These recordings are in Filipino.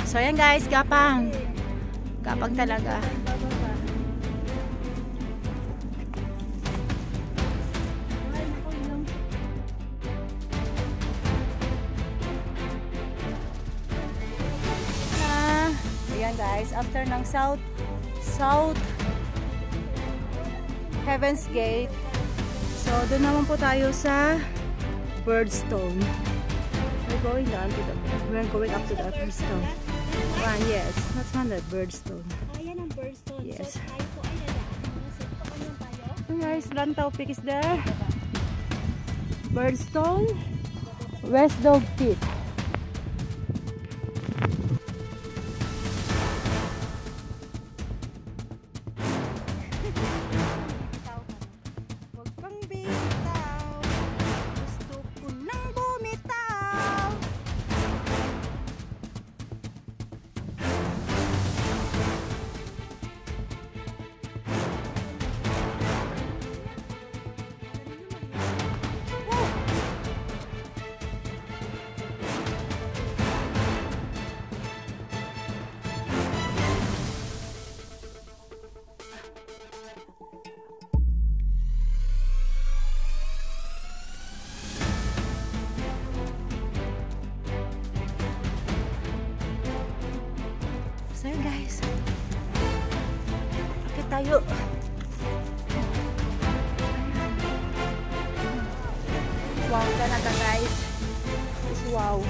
So ayan guys, gapang. Gapang talaga. Ayan guys, after ng South Heaven's Gate. So doon naman po tayo sa Birdstone. We're going up to the Birdstone. Yes, that's not the Birdstone. Ayan ang Birdstone. Yes. So tayo po ay lalakad. So paano tayo? So guys, Lantaw Peak is there. Birdstone, West Dog Peak. Huwag kang bitaw, gusto ko nang bumitaw. So guys, akit tayo. Wow talaga guys. Wow.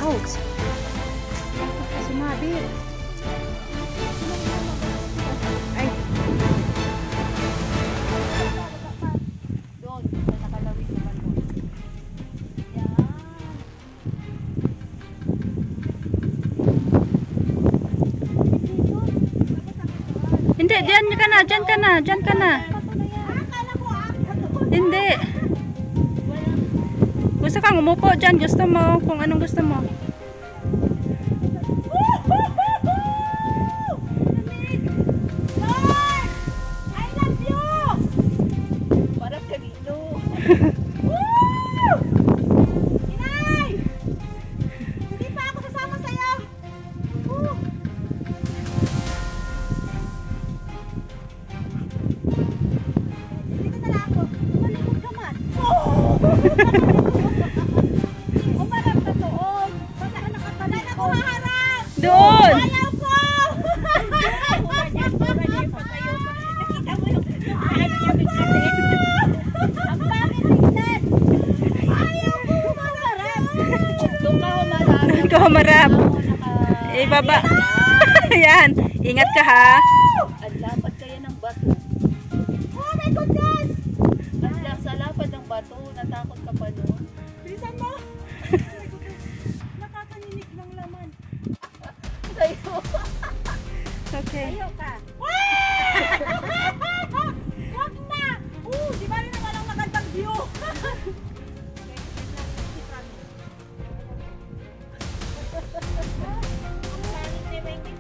Ouch. Sumabit. Ay. Doon, sa nakalawit naman doon. Yan. Hindi, dyan ka na, dyan ka na, dyan ka na. Hindi. Gusto kang umupo dyan, gusto mo, kung anong gusto mo. I love you! Parang ganito. Inay! Hindi pa ako sasama sa'yo. Dito na lang ako. Malikot ka man. Umarap ka doon. Saan nakatalag ako haharap? Doon! Ayaw ko! Nakita mo yung ano yung biglasin? Ang pangit tignan! Ayaw ko humarap! Doon ka humarap. Doon ka humarap. Ibaba. Yan. Ingat ka ha. Ang lapad kaya ng bato. Oh my goodness! Sa lapad ng bato, natakot ka pa doon. Bilisan mo! Nakakaninig ng laman. Sa'yo. Okay. Ayaw ka. Huwag na! Di ba rin naman ang magandang view?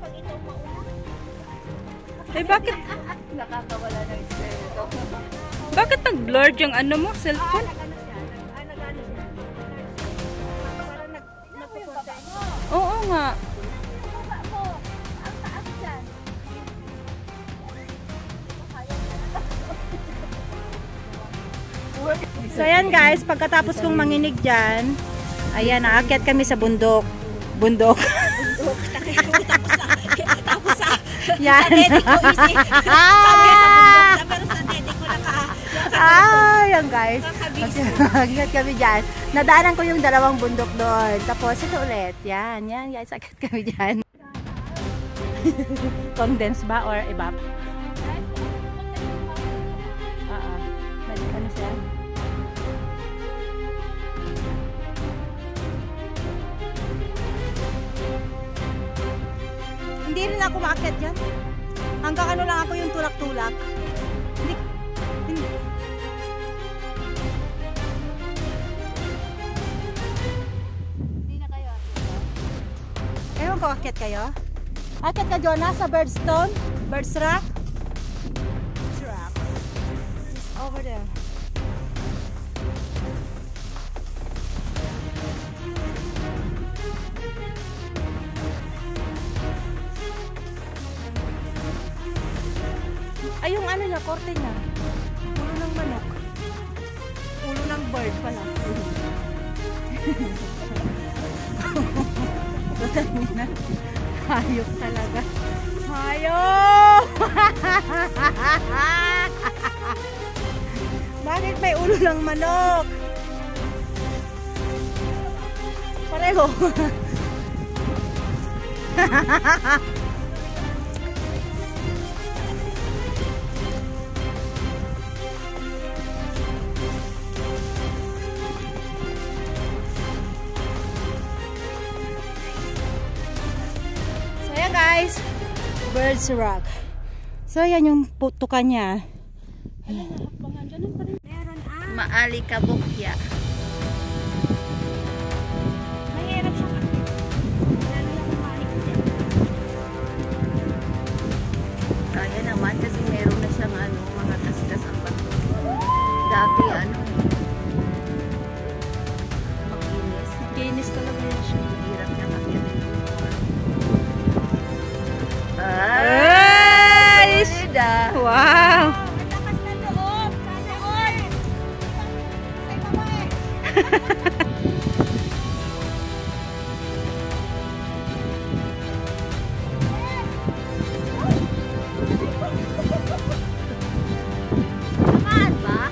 Pag ito mauna. Eh bakit? Nakakawala ng espiritu. Bakit nag-blurred yung ano mo, cellphone? Nag-ano siya? Nag-ano siya? Parang nagpupunta. Oo nga. Baba mo. Ang taas dyan. So ayan guys, pagkatapos kong manginig dyan, ayan, naakyat kami sa bundok. Bundok. Tapos Yan. sa dede ko isi. Sabi sa bundok. Pero sa dede ko Ayan guys. Akyat kami dyan. Nadaanan ko yung dalawang bundok doon. Tapos ito ulit. Yan, yan guys. Akyat kami dyan. Condense ba or evap? Ano siya? Hindi rin ako maakyat dyan. Hanggang ano lang ako yung tulak-tulak. Hindi. Hindi na kayo. Ewan ko, akyat kayo? Akyat ka, Jonah, sa Birdstone? Bird's Rock? over there. Ay, yung ano niya, korte niya. Ulo ng manok. Ulo ng bird pala. Hayop talaga. Hayop! Bakit may ulo ng manok? Pareho. Guys, Birds Rock. So yan yung putukan niya. Maalikabokya. Mahirap siya. Kaya naman kasi meron na siyang ano, mga kaskas ang bato. Dati ano, makinis. Makinis talaga yan siya. Hirap niya makinis. Ay! Wow! Ang lakas na loob. Sana all. Say bye-bye. Tamaan ba?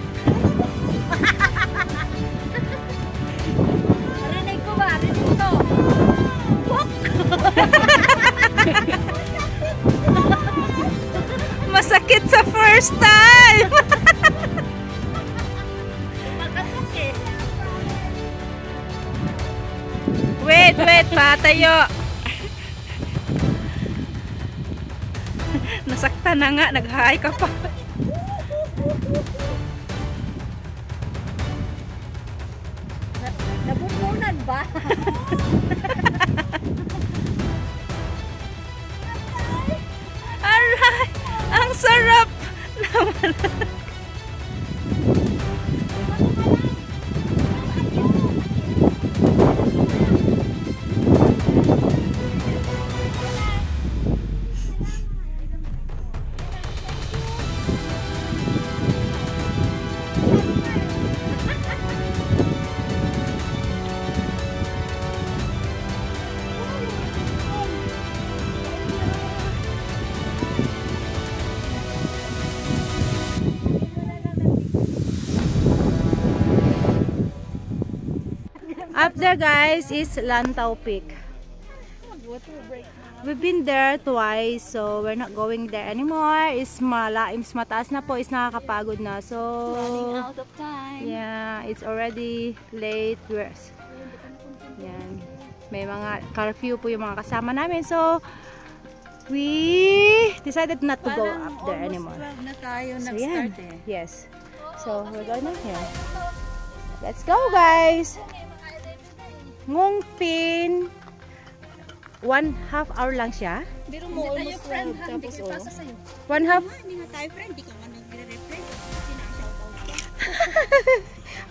Rinig ko ba? Rinig ko. Masakit sa first time! Makasakit. Wait, patayo! Nasaktan na nga, nag-hi ka pa. Nabubunan ba? Alright! Ang sarap naman. Up there guys is Lantau Peak. We've been there twice, so we're not going there anymore. Is mataas na po, is nakakapagod na. So Running out of time. yeah, it's already late. Yan. May mga curfew po yung mga kasama namin. So we decided not to go up there anymore. Na tayo So yan. Yes. So we're going up here. Let's go guys. Ngongpin. 1/2 hour lang siya. Biro mo, almost 12. Tapos o. 1/2? Hindi nga tayo friend. Hindi ka nga nagre-refresh. Sinashout-out ka.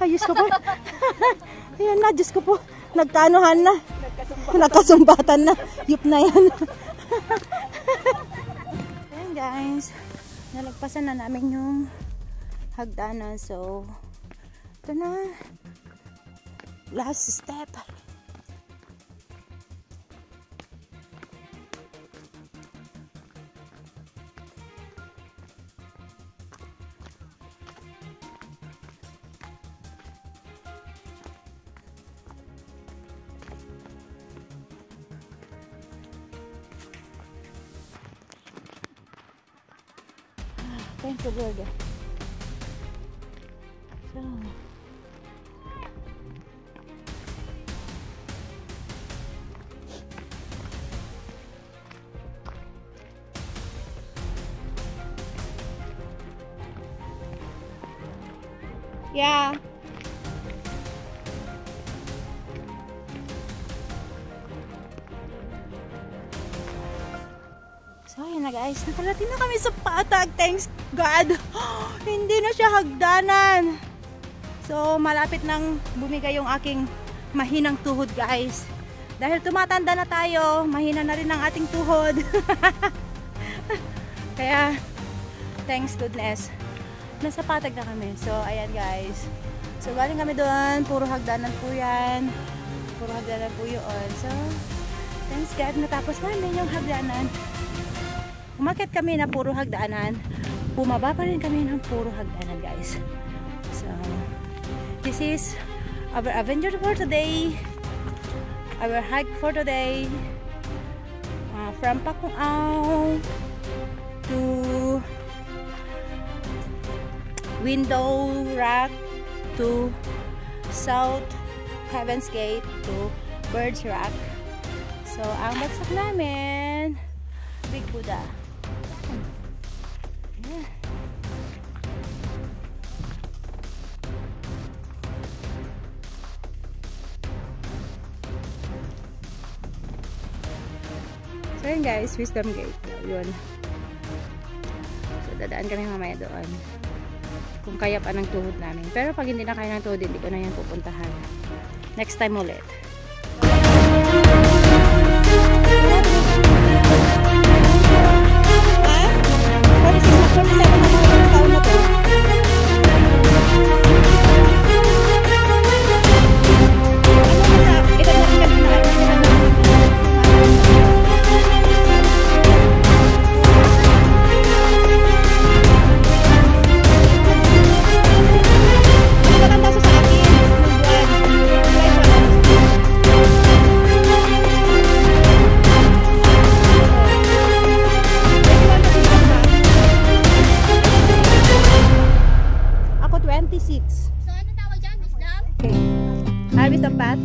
Ay, Diyos ko po. Ayan na, Diyos ko po. Nagkaanuhan na. Nagkasumbatan na. Yup na yan. Ayan guys. Nalagpasan na namin yung hagdanan. So, ito na. Last step. Thank you, Lord. So, yeah. So, ayan na guys. Nakarating na kami sa Patag. Thanks God! Hindi na siya hagdanan. So, malapit nang bumigay yung aking mahinang tuhod, guys. Dahil tumatanda na tayo, mahina na rin ang ating tuhod. Kaya, thanks goodness, nasa Patag na kami. So, ayan guys. So, galing kami doon. Puro hagdanan po yan. Puro hagdanan po yun. So, thanks God, natapos namin yung hagdanan. Umakyat kami na puro hagdanan. Bumaba pa rin kami ng puro hagdanan, guys. So, this is our adventure for today. Our hike for today. From Pakuaw to Window Rock to South Heaven's Gate to Birds Rock. So, ang bagsak namin, Big Buddha. Yeah. So, yun guys, Wisdom Gate. Yun. So, dadaan kami mamaya doon. Kung kaya pa ng tuhod namin. Pero pag hindi na kaya ng tuhod, hindi ko na yan pupuntahan. Next time ulit. Ako 26. So, ano tawag dyan? Wisdom? Okay. Wisdom path?